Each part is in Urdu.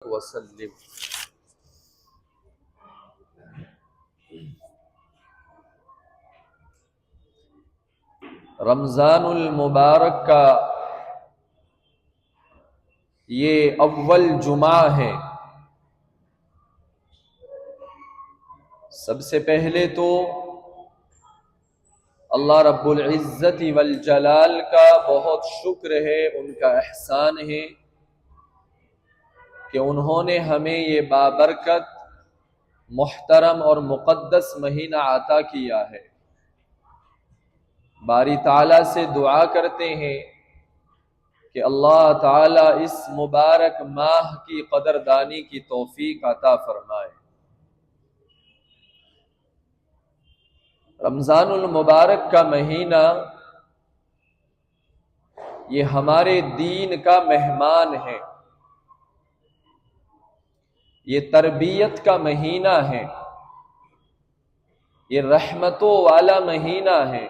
وسلم۔ رمضان المبارک کا یہ اول جمعہ ہے۔ سب سے پہلے تو اللہ رب العزت والجلال کا بہت شکر ہے، ان کا احسان ہے کہ انہوں نے ہمیں یہ بابرکت محترم اور مقدس مہینہ عطا کیا ہے۔ باری تعالیٰ سے دعا کرتے ہیں کہ اللہ تعالیٰ اس مبارک ماہ کی قدردانی کی توفیق عطا فرمائے۔ رمضان المبارک کا مہینہ یہ ہمارے دین کا مہمان ہے، یہ تربیت کا مہینہ ہے، یہ رحمتوں والا مہینہ ہے،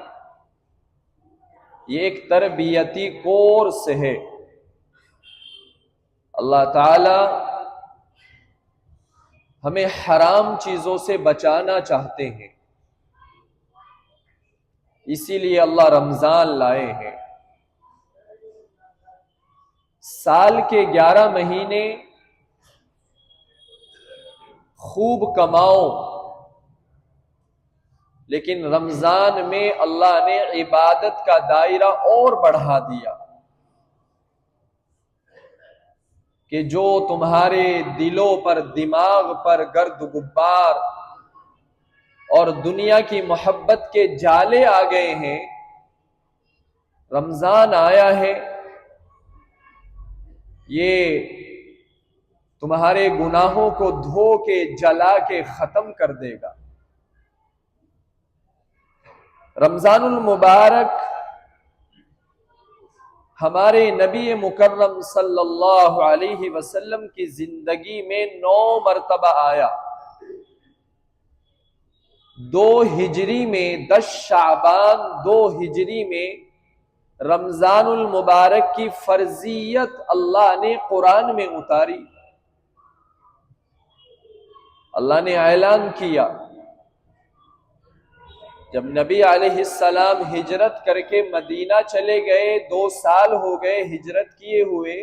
یہ ایک تربیتی کورس ہے۔ اللہ تعالی ہمیں حرام چیزوں سے بچانا چاہتے ہیں، اسی لیے اللہ رمضان لائے ہیں۔ سال کے 11 مہینے خوب کماؤ، لیکن رمضان میں اللہ نے عبادت کا دائرہ اور بڑھا دیا کہ جو تمہارے دلوں پر، دماغ پر گرد غبار اور دنیا کی محبت کے جالے آ گئے ہیں، رمضان آیا ہے، یہ تمہارے گناہوں کو دھو کے جلا کے ختم کر دے گا۔ رمضان المبارک ہمارے نبی مکرم صلی اللہ علیہ وسلم کی زندگی میں 9 مرتبہ آیا۔ 2 ہجری میں 10 شعبان 2 ہجری میں رمضان المبارک کی فرضیت اللہ نے قرآن میں اتاری۔ اللہ نے اعلان کیا، جب نبی علیہ السلام ہجرت کر کے مدینہ چلے گئے، 2 سال ہو گئے ہجرت کیے ہوئے،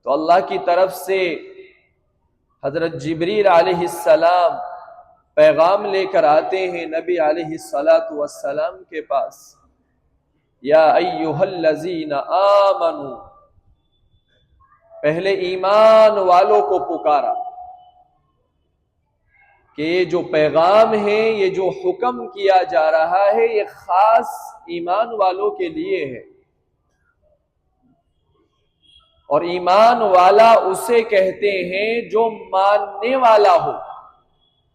تو اللہ کی طرف سے حضرت جبریل علیہ السلام پیغام لے کر آتے ہیں نبی علیہ السلام کے پاس۔ یا ایھا الذین آمنوا، پہلے ایمان والوں کو پکارا کہ یہ جو پیغام ہے، یہ جو حکم کیا جا رہا ہے، یہ خاص ایمان والوں کے لیے ہے، اور ایمان والا اسے کہتے ہیں جو ماننے والا ہو۔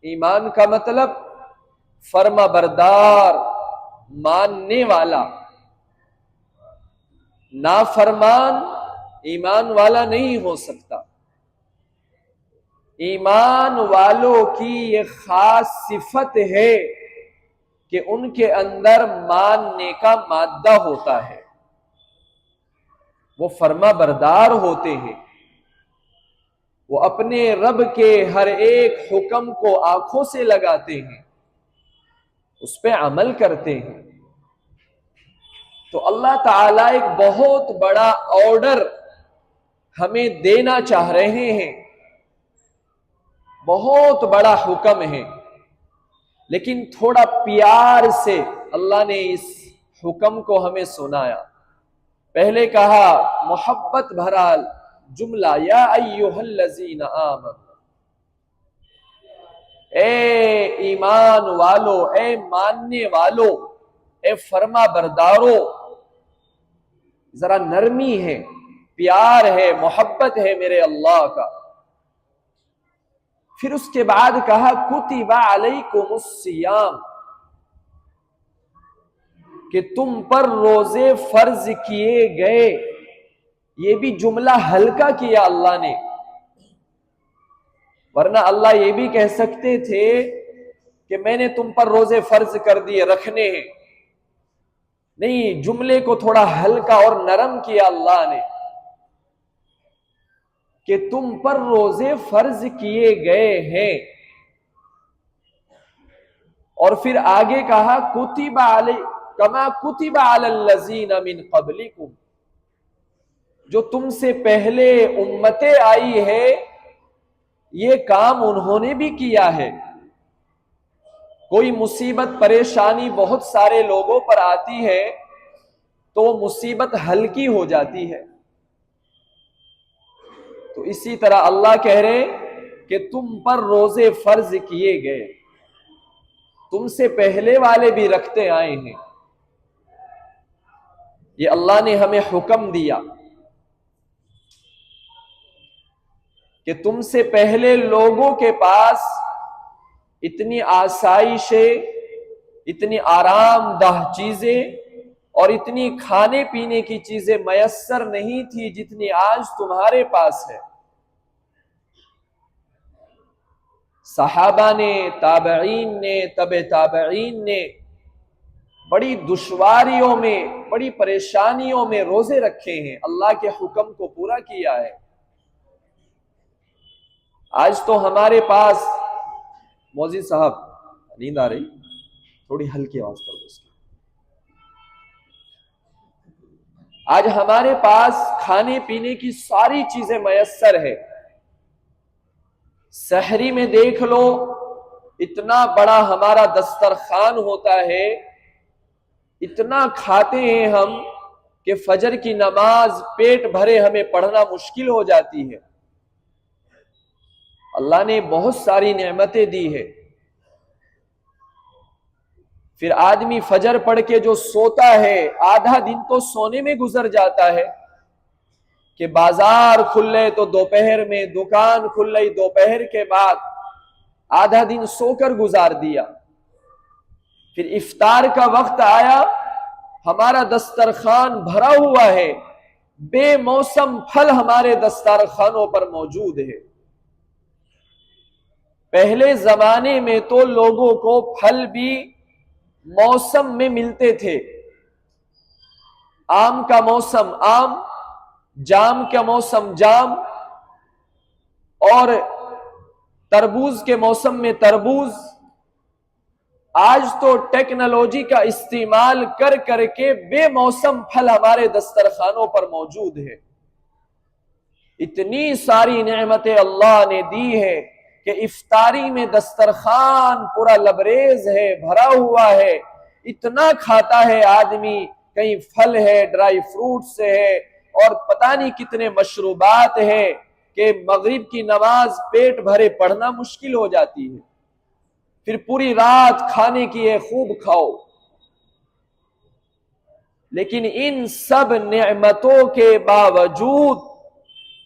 ایمان کا مطلب فرما بردار، ماننے والا۔ نافرمان ایمان والا نہیں ہو سکتا۔ ایمان والوں کی یہ خاص صفت ہے کہ ان کے اندر ماننے کا مادہ ہوتا ہے، وہ فرما بردار ہوتے ہیں، وہ اپنے رب کے ہر ایک حکم کو آنکھوں سے لگاتے ہیں، اس پہ عمل کرتے ہیں۔ تو اللہ تعالیٰ ایک بہت بڑا آرڈر ہمیں دینا چاہ رہے ہیں، بہت بڑا حکم ہے، لیکن تھوڑا پیار سے اللہ نے اس حکم کو ہمیں سنایا۔ پہلے کہا محبت بھرا جملہ، یا ایھا الذین آمنوا، اے ایمان والو، اے ماننے والو، اے فرما بردارو۔ ذرا نرمی ہے، پیار ہے، محبت ہے میرے اللہ کا۔ پھر اس کے بعد کہا کتب علیکم الصیام، کہ تم پر روزے فرض کیے گئے۔ یہ بھی جملہ ہلکا کیا اللہ نے، ورنہ اللہ یہ بھی کہہ سکتے تھے کہ میں نے تم پر روزے فرض کر دیے، رکھنے ہیں۔ نہیں، جملے کو تھوڑا ہلکا اور نرم کیا اللہ نے۔ کہ تم پر روزے فرض کیے گئے ہیں، اور پھر آگے کہا کتب علی کما کتب علی الذین من قبلکم، جو تم سے پہلے امتیں آئی ہے یہ کام انہوں نے بھی کیا ہے۔ کوئی مصیبت پریشانی بہت سارے لوگوں پر آتی ہے تو وہ مصیبت ہلکی ہو جاتی ہے، تو اسی طرح اللہ کہہ رہے کہ تم پر روزے فرض کیے گئے، تم سے پہلے والے بھی رکھتے آئے ہیں، یہ اللہ نے ہمیں حکم دیا کہ تم سے پہلے لوگوں کے پاس اتنی آسائشیں، اتنی آرام دہ چیزیں اور اتنی کھانے پینے کی چیزیں میسر نہیں تھی جتنی آج تمہارے پاس ہے۔ صحابہ نے، تابعین نے، تبع تابعین نے بڑی دشواریوں میں، بڑی پریشانیوں میں روزے رکھے ہیں، اللہ کے حکم کو پورا کیا ہے۔ آج تو ہمارے پاس، موزی صاحب نیند آ رہی، تھوڑی ہلکی آواز کر دو اس کی۔ آج ہمارے پاس کھانے پینے کی ساری چیزیں میسر ہے۔ سحری میں دیکھ لو اتنا بڑا ہمارا دسترخوان ہوتا ہے، اتنا کھاتے ہیں ہم کہ فجر کی نماز پیٹ بھرے ہمیں پڑھنا مشکل ہو جاتی ہے۔ اللہ نے بہت ساری نعمتیں دی ہے، پھر آدمی فجر پڑھ کے جو سوتا ہے آدھا دن تو سونے میں گزر جاتا ہے، کہ بازار کھلے تو دوپہر میں، دکان کھل گئی دوپہر کے بعد، آدھا دن سو کر گزار دیا۔ پھر افطار کا وقت آیا، ہمارا دسترخوان بھرا ہوا ہے، بے موسم پھل ہمارے دسترخوانوں پر موجود ہے۔ پہلے زمانے میں تو لوگوں کو پھل بھی موسم میں ملتے تھے، آم کا موسم آم، جام کا موسم جام، اور تربوز کے موسم میں تربوز۔ آج تو ٹیکنالوجی کا استعمال کر کر کے بے موسم پھل ہمارے دسترخوانوں پر موجود ہے۔ اتنی ساری نعمتیں اللہ نے دی ہے کہ افطاری میں دسترخوان پورا لبریز ہے، بھرا ہوا ہے، اتنا کھاتا ہے آدمی، کہیں پھل ہے، ڈرائی فروٹس ہے، اور پتہ نہیں کتنے مشروبات ہے کہ مغرب کی نماز پیٹ بھرے پڑھنا مشکل ہو جاتی ہے۔ پھر پوری رات کھانے کی ہے، خوب کھاؤ۔ لیکن ان سب نعمتوں کے باوجود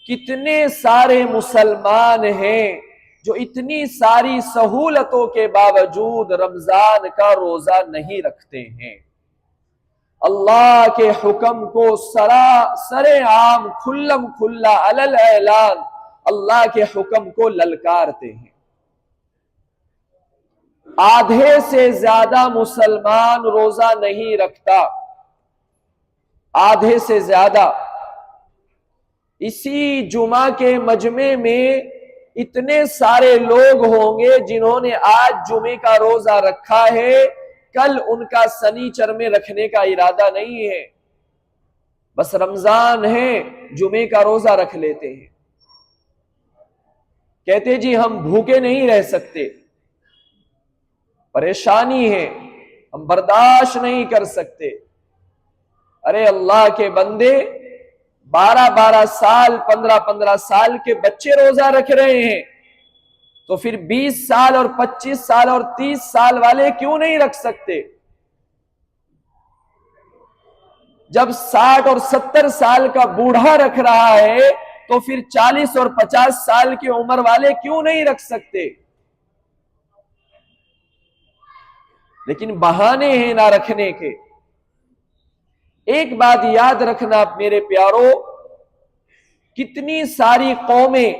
کتنے سارے مسلمان ہیں جو اتنی ساری سہولتوں کے باوجود رمضان کا روزہ نہیں رکھتے ہیں، اللہ کے حکم کو سرے عام کھلم کھلا علل اعلان اللہ کے حکم کو للکارتے ہیں۔ آدھے سے زیادہ مسلمان روزہ نہیں رکھتا، آدھے سے زیادہ۔ اسی جمعہ کے مجمع میں اتنے سارے لوگ ہوں گے جنہوں نے آج جمعے کا روزہ رکھا ہے، کل ان کا سنیچر میں رکھنے کا ارادہ نہیں ہے، بس رمضان ہے جمعے کا روزہ رکھ لیتے ہیں، کہتے جی ہم بھوکے نہیں رہ سکتے، پریشانی ہے، ہم برداشت نہیں کر سکتے۔ ارے اللہ کے بندے، 12 سال 15 سال کے بچے روزہ رکھ رہے ہیں، تو پھر 20 سال اور 25 سال اور 30 سال والے کیوں نہیں رکھ سکتے؟ جب 60 اور 70 سال کا بوڑھا رکھ رہا ہے تو پھر 40 اور 50 سال کی عمر والے کیوں نہیں رکھ سکتے؟ لیکن بہانے ہیں نہ رکھنے کے۔ ایک بات یاد رکھنا میرے پیارو، کتنی ساری قومیں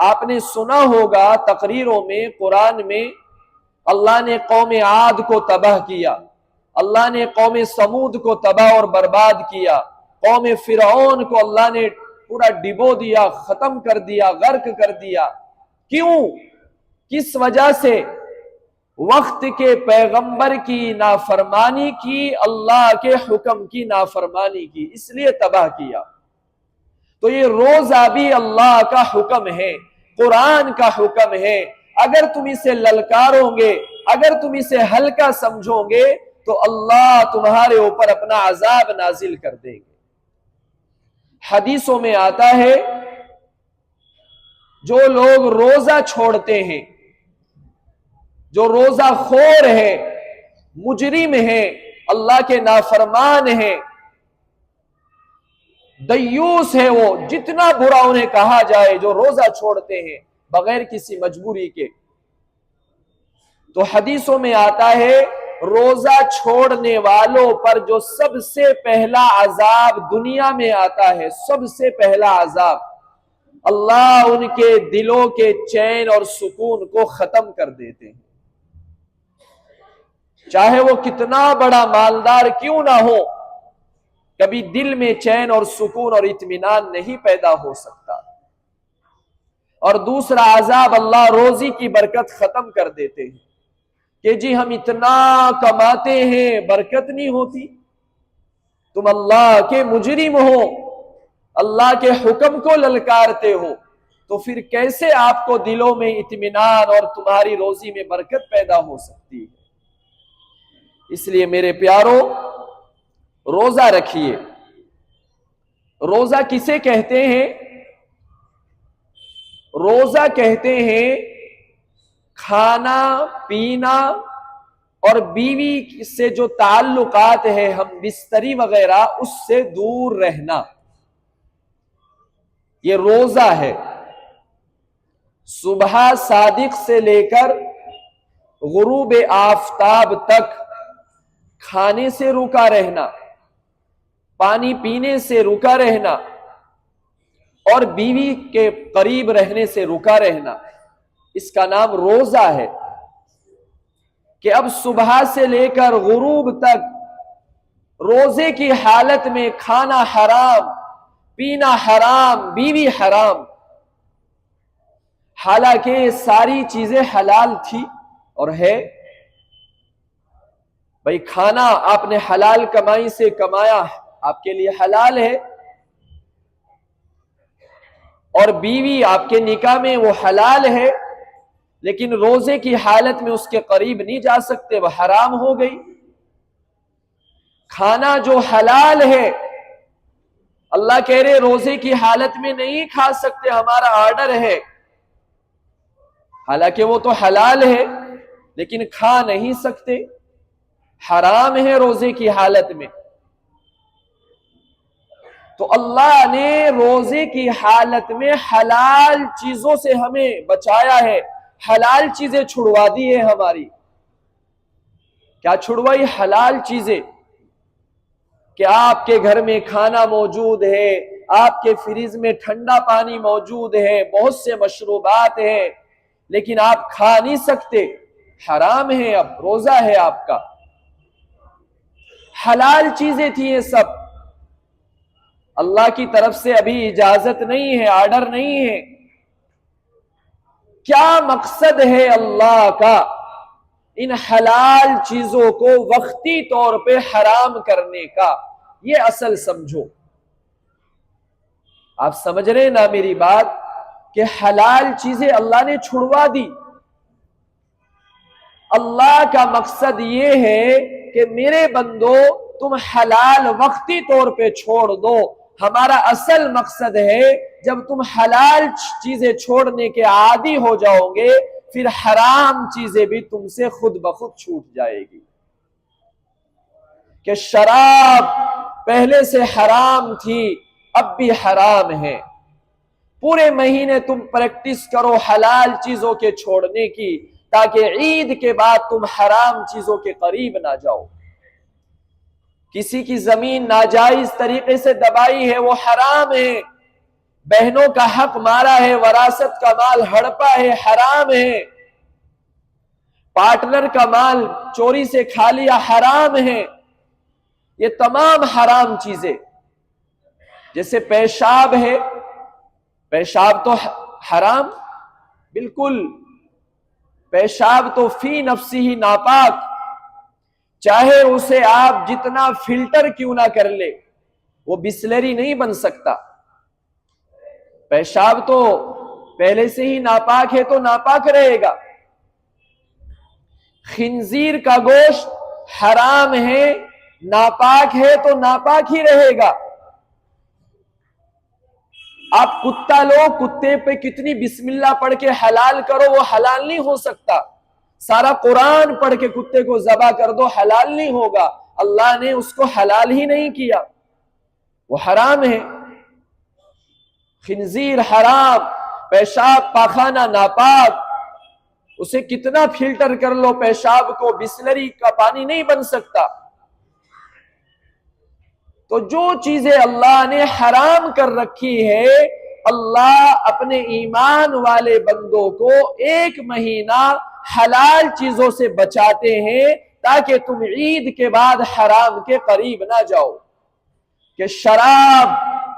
آپ نے سنا ہوگا تقریروں میں، قرآن میں، اللہ نے قوم عاد کو تباہ کیا، اللہ نے قوم سمود کو تباہ اور برباد کیا، قوم فرعون کو اللہ نے پورا ڈبو دیا، ختم کر دیا، غرق کر دیا. کیوں؟ کس وجہ سے؟ وقت کے پیغمبر کی نافرمانی کی، اللہ کے حکم کی نافرمانی کی، اس لیے تباہ کیا. تو یہ روزہ بھی اللہ کا حکم ہے، قرآن کا حکم ہے. اگر تم اسے للکارو گے، اگر تم اسے ہلکا سمجھو گے تو اللہ تمہارے اوپر اپنا عذاب نازل کر دیں گے. حدیثوں میں آتا ہے جو لوگ روزہ چھوڑتے ہیں، جو روزہ خور ہے، مجرم ہے، اللہ کے نافرمان ہے، دیوس ہے، وہ جتنا برا انہیں کہا جائے، جو روزہ چھوڑتے ہیں بغیر کسی مجبوری کے، تو حدیثوں میں آتا ہے روزہ چھوڑنے والوں پر جو سب سے پہلا عذاب دنیا میں آتا ہے، سب سے پہلا عذاب، اللہ ان کے دلوں کے چین اور سکون کو ختم کر دیتے ہیں. چاہے وہ کتنا بڑا مالدار کیوں نہ ہو، کبھی دل میں چین اور سکون اور اطمینان نہیں پیدا ہو سکتا. اور دوسرا عذاب، اللہ روزی کی برکت ختم کر دیتے ہیں کہ جی ہم اتنا کماتے ہیں، برکت نہیں ہوتی. تم اللہ کے مجرم ہو، اللہ کے حکم کو للکارتے ہو، تو پھر کیسے آپ کو دلوں میں اطمینان اور تمہاری روزی میں برکت پیدا ہو سکتی ہے؟ اس لیے میرے پیارو، روزہ رکھیے. روزہ کسے کہتے ہیں؟ روزہ کہتے ہیں کھانا پینا اور بیوی سے جو تعلقات ہے، ہم بستری وغیرہ، اس سے دور رہنا، یہ روزہ ہے. صبح صادق سے لے کر غروب آفتاب تک کھانے سے رکا رہنا، پانی پینے سے رکا رہنا اور بیوی کے قریب رہنے سے رکا رہنا، اس کا نام روزہ ہے. کہ اب صبح سے لے کر غروب تک روزے کی حالت میں کھانا حرام، پینا حرام، بیوی حرام. حالانکہ یہ ساری چیزیں حلال تھی اور ہے. بھئی کھانا آپ نے حلال کمائی سے کمایا، آپ کے لیے حلال ہے، اور بیوی آپ کے نکاح میں وہ حلال ہے، لیکن روزے کی حالت میں اس کے قریب نہیں جا سکتے، وہ حرام ہو گئی. کھانا جو حلال ہے، اللہ کہہ رہے روزے کی حالت میں نہیں کھا سکتے، ہمارا آرڈر ہے. حالانکہ وہ تو حلال ہے لیکن کھا نہیں سکتے، حرام ہے روزے کی حالت میں. تو اللہ نے روزے کی حالت میں حلال چیزوں سے ہمیں بچایا ہے، حلال چیزیں چھڑوا دی ہے ہماری. کیا چھڑوائی؟ حلال چیزیں. کہ آپ کے گھر میں کھانا موجود ہے، آپ کے فریج میں ٹھنڈا پانی موجود ہے، بہت سے مشروبات ہیں، لیکن آپ کھا نہیں سکتے، حرام ہے، اب روزہ ہے آپ کا. حلال چیزیں تھیں یہ سب، اللہ کی طرف سے ابھی اجازت نہیں ہے، آرڈر نہیں ہے. کیا مقصد ہے اللہ کا ان حلال چیزوں کو وقتی طور پہ حرام کرنے کا؟ یہ اصل سمجھو. آپ سمجھ رہے نا میری بات، کہ حلال چیزیں اللہ نے چھڑوا دی. اللہ کا مقصد یہ ہے کہ میرے بندو تم حلال وقتی طور پہ چھوڑ دو. ہمارا اصل مقصد ہے جب تم حلال چیزیں چھوڑنے کے عادی ہو جاؤ گے، پھر حرام چیزیں بھی تم سے خود بخود چھوٹ جائے گی. کہ شراب پہلے سے حرام تھی، اب بھی حرام ہے. پورے مہینے تم پریکٹس کرو حلال چیزوں کے چھوڑنے کی، تاکہ عید کے بعد تم حرام چیزوں کے قریب نہ جاؤ. کسی کی زمین ناجائز طریقے سے دبائی ہے، وہ حرام ہے. بہنوں کا حق مارا ہے، وراثت کا مال ہڑپا ہے، حرام ہے. پارٹنر کا مال چوری سے کھا لیا، حرام ہے. یہ تمام حرام چیزیں، جیسے پیشاب ہے، پیشاب تو حرام، بالکل، پیشاب تو فی نفسی ہی ناپاک، چاہے اسے آپ جتنا فلٹر کیوں نہ کر لے وہ بسلری نہیں بن سکتا۔ پیشاب تو پہلے سے ہی ناپاک ہے تو ناپاک رہے گا۔ خنزیر کا گوشت حرام ہے، ناپاک ہے تو ناپاک ہی رہے گا۔ آپ کتا لو، کتے پہ کتنی بسم اللہ پڑھ کے حلال کرو وہ حلال نہیں ہو سکتا۔ سارا قرآن پڑھ کے کتے کو ذبح کر دو، حلال نہیں ہوگا۔ اللہ نے اس کو حلال ہی نہیں کیا، وہ حرام ہے۔ خنزیر حرام، پیشاب پاخانہ ناپاک، اسے کتنا فلٹر کر لو پیشاب کو بسلری کا پانی نہیں بن سکتا۔ تو جو چیزیں اللہ نے حرام کر رکھی ہے، اللہ اپنے ایمان والے بندوں کو 1 مہینہ حلال چیزوں سے بچاتے ہیں تاکہ تم عید کے بعد حرام کے قریب نہ جاؤ۔ کہ شراب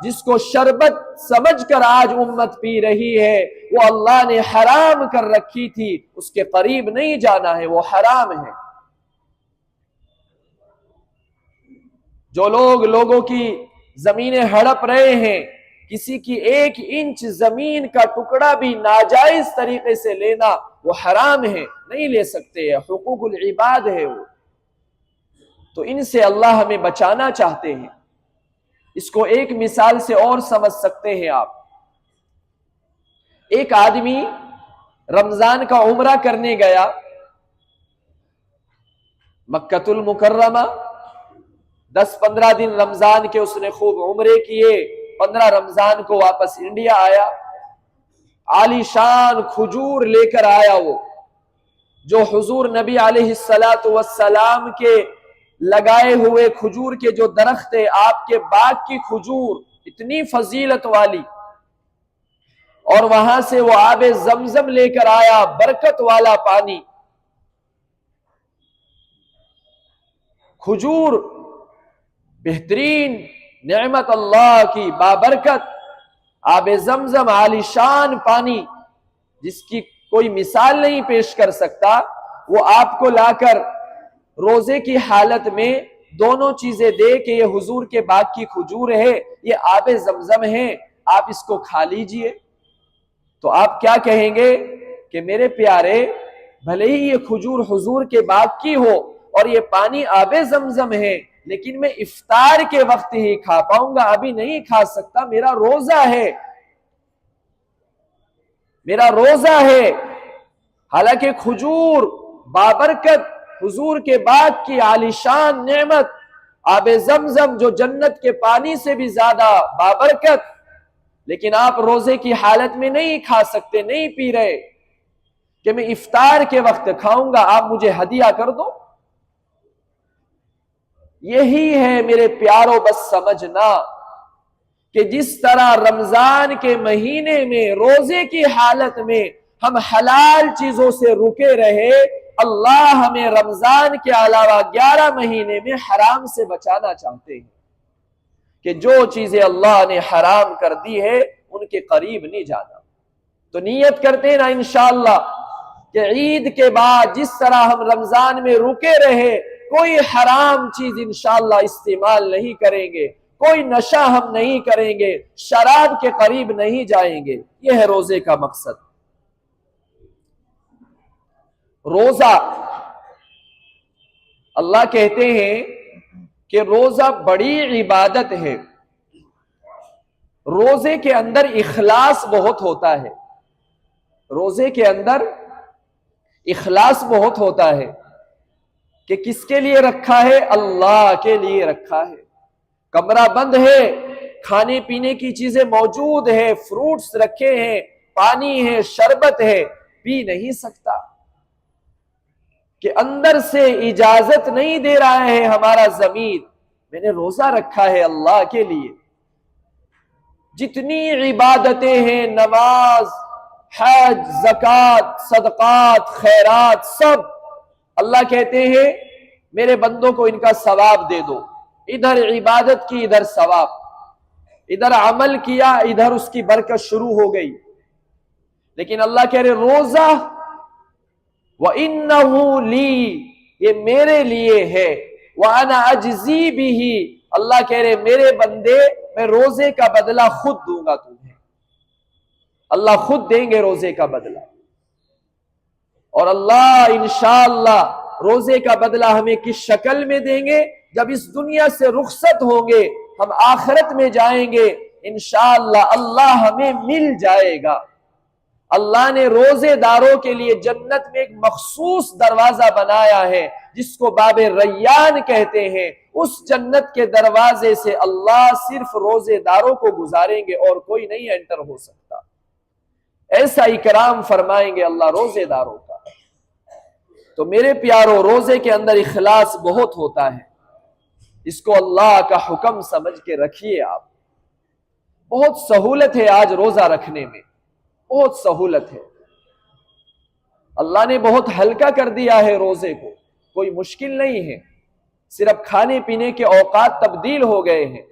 جس کو شربت سمجھ کر آج امت پی رہی ہے، وہ اللہ نے حرام کر رکھی تھی، اس کے قریب نہیں جانا ہے، وہ حرام ہے۔ جو لوگوں کی زمینیں ہڑپ رہے ہیں، کسی کی 1 انچ زمین کا ٹکڑا بھی ناجائز طریقے سے لینا وہ حرام ہے، نہیں لے سکتے، حقوق العباد ہے وہ۔ تو ان سے اللہ ہمیں بچانا چاہتے ہیں۔ اس کو ایک مثال سے اور سمجھ سکتے ہیں آپ۔ ایک آدمی رمضان کا عمرہ کرنے گیا مکۃ المکرمہ، 10-15 دن رمضان کے اس نے خوب عمرے کیے، 15 رمضان کو واپس انڈیا آیا، عالی شان کھجور لے کر آیا، وہ جو حضور نبی علیہ السلام کے لگائے ہوئے کھجور کے جو درخت ہے، آپ کے باغ کی کھجور اتنی فضیلت والی، اور وہاں سے وہ آب زمزم لے کر آیا، برکت والا پانی۔ کھجور بہترین نعمت اللہ کی بابرکت، آب زمزم عالی شان پانی جس کی کوئی مثال نہیں پیش کر سکتا، وہ آپ کو لا کر روزے کی حالت میں دونوں چیزیں دے کہ یہ حضور کے باغ کی کھجور ہے، یہ آب زمزم ہے، آپ اس کو کھا لیجئے۔ تو آپ کیا کہیں گے کہ میرے پیارے، بھلے ہی یہ کھجور حضور کے باغ کی ہو اور یہ پانی آب زمزم ہے، لیکن میں افطار کے وقت ہی کھا پاؤں گا، ابھی نہیں کھا سکتا، میرا روزہ ہے، میرا روزہ ہے۔ حالانکہ کھجور بابرکت، حضور کے باغ کی عالیشان نعمت، آب زمزم جو جنت کے پانی سے بھی زیادہ بابرکت، لیکن آپ روزے کی حالت میں نہیں کھا سکتے، نہیں پی رہے کہ میں افطار کے وقت کھاؤں گا، آپ مجھے ہدیہ کر دو۔ یہی ہے میرے پیاروں بس سمجھنا کہ جس طرح رمضان کے مہینے میں روزے کی حالت میں ہم حلال چیزوں سے رکے رہے، اللہ ہمیں رمضان کے علاوہ 11 مہینے میں حرام سے بچانا چاہتے ہیں کہ جو چیزیں اللہ نے حرام کر دی ہے ان کے قریب نہیں جانا۔ تو نیت کرتے ہیں نا انشاءاللہ کہ عید کے بعد جس طرح ہم رمضان میں رکے رہے، کوئی حرام چیز انشاءاللہ استعمال نہیں کریں گے، کوئی نشہ ہم نہیں کریں گے، شراب کے قریب نہیں جائیں گے۔ یہ ہے روزے کا مقصد۔ روزہ، اللہ کہتے ہیں کہ روزہ بڑی عبادت ہے، روزے کے اندر اخلاص بہت ہوتا ہے، روزے کے اندر اخلاص بہت ہوتا ہے کہ کس کے لیے رکھا ہے؟ اللہ کے لیے رکھا ہے۔ کمرہ بند ہے، کھانے پینے کی چیزیں موجود ہے، فروٹس رکھے ہیں، پانی ہے، شربت ہے، پی نہیں سکتا کہ اندر سے اجازت نہیں دے رہا ہے ہمارا ضمیر، میں نے روزہ رکھا ہے اللہ کے لیے۔ جتنی عبادتیں ہیں، نماز، حج، زکوٰۃ، صدقات، خیرات، سب اللہ کہتے ہیں میرے بندوں کو ان کا ثواب دے دو، ادھر عبادت کی ادھر ثواب، ادھر عمل کیا، ادھر اس کی برکت شروع ہو گئی. لیکن اللہ کہہ رہے روزہ وَإِنَّهُ لِي، یہ میرے لیے ہے، وَأَنَا أَجْزِي بِهِ، اللہ کہہ رہے میرے بندے میں روزے کا بدلہ خود دوں گا تمہیں. اللہ خود دیں گے روزے کا بدلہ. اور اللہ انشاءاللہ روزے کا بدلہ ہمیں کس شکل میں دیں گے؟ جب اس دنیا سے رخصت ہوں گے، ہم آخرت میں جائیں گے، انشاءاللہ اللہ ہمیں مل جائے گا. اللہ نے روزے داروں کے لیے جنت میں ایک مخصوص دروازہ بنایا ہے جس کو باب ریان کہتے ہیں. اس جنت کے دروازے سے اللہ صرف روزے داروں کو گزاریں گے اور کوئی نہیں انٹر ہو سکتا. ایسا اکرام فرمائیں گے اللہ روزے داروں کا. تو میرے پیارو، روزے کے اندر اخلاص بہت ہوتا ہے. اس کو اللہ کا حکم سمجھ کے رکھیے. آپ بہت سہولت ہے آج روزہ رکھنے میں، بہت سہولت ہے. اللہ نے بہت ہلکا کر دیا ہے روزے کو، کوئی مشکل نہیں ہے. صرف کھانے پینے کے اوقات تبدیل ہو گئے ہیں.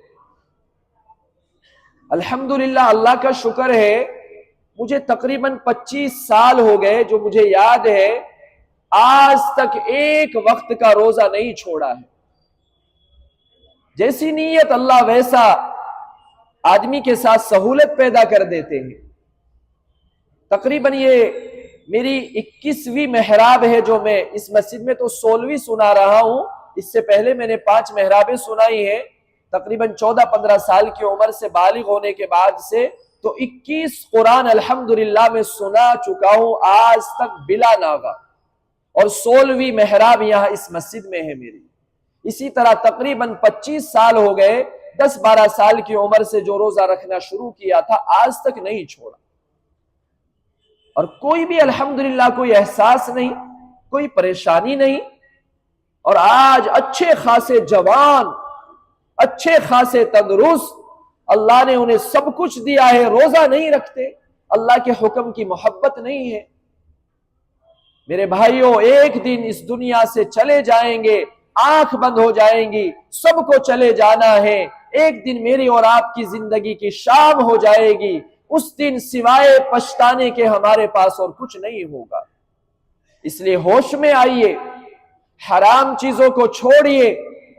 الحمدللہ اللہ کا شکر ہے، مجھے تقریباً 25 سال ہو گئے، جو مجھے یاد ہے آج تک ایک وقت کا روزہ نہیں چھوڑا ہے. جیسی نیت اللہ ویسا آدمی کے ساتھ سہولت پیدا کر دیتے ہیں. تقریباً یہ میری 21ویں محراب ہے جو میں اس مسجد میں تو 16ویں سنا رہا ہوں. اس سے پہلے میں نے 5 محرابیں سنائی ہیں. تقریباً 14-15 سال کی عمر سے بالغ ہونے کے بعد سے تو 21 قرآن الحمدللہ میں سنا چکا ہوں آج تک بلا ناغہ. اور 16ویں محراب یہاں اس مسجد میں ہے میری. اسی طرح تقریباً 25 سال ہو گئے، 10-12 سال کی عمر سے جو روزہ رکھنا شروع کیا تھا آج تک نہیں چھوڑا. اور کوئی بھی الحمدللہ کوئی احساس نہیں، کوئی پریشانی نہیں. اور آج اچھے خاصے جوان، اچھے خاصے تندرست، اللہ نے انہیں سب کچھ دیا ہے، روزہ نہیں رکھتے. اللہ کے حکم کی محبت نہیں ہے. میرے بھائیوں، ایک دن اس دنیا سے چلے جائیں گے، آنکھ بند ہو جائیں گی، سب کو چلے جانا ہے. ایک دن میری اور آپ کی زندگی کی شام ہو جائے گی. اس دن سوائے پچھتانے کے ہمارے پاس اور کچھ نہیں ہوگا. اس لیے ہوش میں آئیے، حرام چیزوں کو چھوڑیے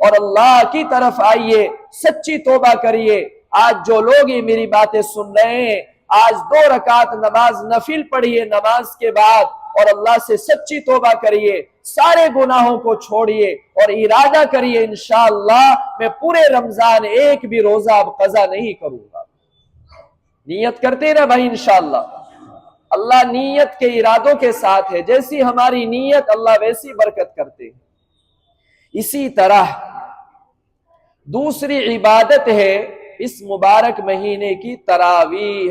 اور اللہ کی طرف آئیے، سچی توبہ کریے. آج جو لوگ یہ میری باتیں سن رہے ہیں، آج 2 رکعت نماز نفل پڑھیے نماز کے بعد اور اللہ سے سچی توبہ کریے، سارے گناہوں کو چھوڑیے اور ارادہ کریے انشاءاللہ میں پورے رمضان ایک بھی روزہ اب قضا نہیں کروں گا. نیت کرتے نا بھائی انشاءاللہ. اللہ نیت کے ارادوں کے ساتھ ہے، جیسی ہماری نیت اللہ ویسی برکت کرتے ہیں. اسی طرح دوسری عبادت ہے اس مبارک مہینے کی تراویح.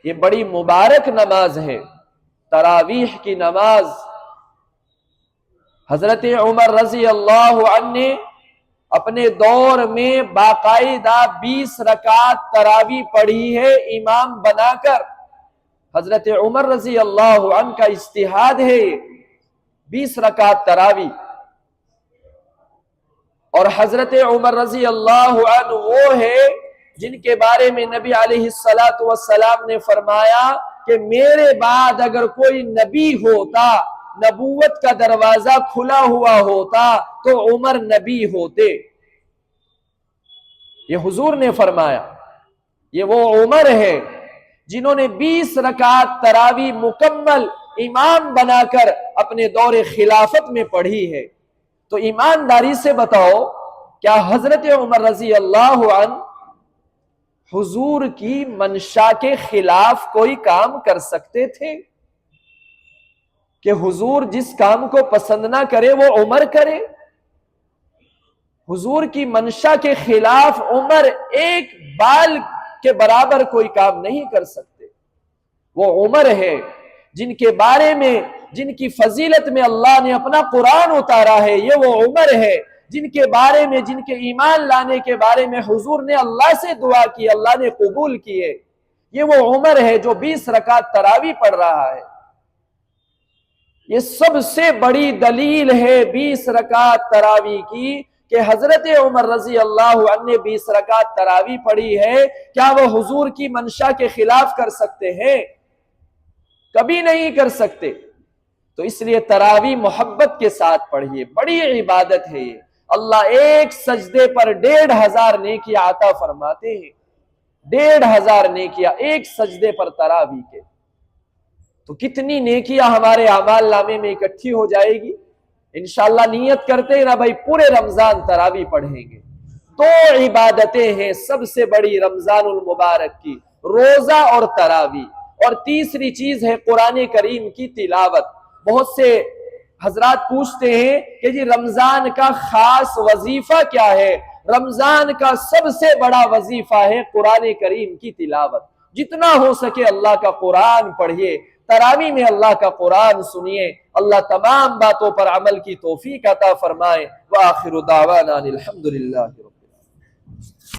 یہ بڑی مبارک نماز ہے تراویح کی نماز. حضرت عمر رضی اللہ عنہ نے اپنے دور میں باقاعدہ 20 رکعت تراویح پڑھی ہے امام بنا کر. حضرت عمر رضی اللہ عنہ کا اجتہاد ہے 20 رکعت تراویح. اور حضرت عمر رضی اللہ عنہ وہ ہے جن کے بارے میں نبی علیہ السلام نے فرمایا کہ میرے بعد اگر کوئی نبی ہوتا، نبوت کا دروازہ کھلا ہوا ہوتا تو عمر نبی ہوتے. یہ حضور نے فرمایا. یہ وہ عمر ہے جنہوں نے 20 رکعت تراویح مکمل امام بنا کر اپنے دور خلافت میں پڑھی ہے. تو ایمانداری سے بتاؤ، کیا حضرت عمر رضی اللہ عنہ حضور کی منشا کے خلاف کوئی کام کر سکتے تھے کہ حضور جس کام کو پسند نہ کرے وہ عمر کرے؟ حضور کی منشا کے خلاف عمر ایک بال کے برابر کوئی کام نہیں کر سکتے. وہ عمر ہے جن کے بارے میں، جن کی فضیلت میں اللہ نے اپنا قرآن اتارا ہے. یہ وہ عمر ہے جن کے بارے میں، جن کے ایمان لانے کے بارے میں حضور نے اللہ سے دعا کی، اللہ نے قبول کی ہے. یہ وہ عمر ہے جو 20 رکعت تراویح پڑھ رہا ہے. یہ سب سے بڑی دلیل ہے 20 رکعت تراویح کی کہ حضرت عمر رضی اللہ عنہ نے 20 رکعت تراویح پڑھی ہے، کیا وہ حضور کی منشا کے خلاف کر سکتے ہیں؟ کبھی نہیں کر سکتے۔ تو اس لیے تراویح محبت کے ساتھ پڑھیے، بڑی عبادت ہے یہ، اللہ ایک سجدے پر 1500 نیکیاں عطا فرماتے ہیں، 1500 نیکیاں ایک سجدے پر تراویح کے۔ تو کتنی نیکیاں ہمارے اعمال نامے میں اکٹھی ہو جائے گی۔ انشاءاللہ نیت کرتے ہیں نا بھائی پورے رمضان تراویح پڑھیں گے۔ 2 عبادتیں ہیں سب سے بڑی رمضان المبارک کی، روزہ اور تراویح، اور تیسری چیز ہے قرآن کریم کی تلاوت۔ بہت سے حضرات پوچھتے ہیں کہ جی رمضان کا خاص وظیفہ کیا ہے؟ رمضان کا سب سے بڑا وظیفہ ہے قرآن کریم کی تلاوت۔ جتنا ہو سکے اللہ کا قرآن پڑھیے، تراویح میں اللہ کا قرآن سنیے، اللہ تمام باتوں پر عمل کی توفیق عطا فرمائے۔ وآخر دعوانا الحمدللہ۔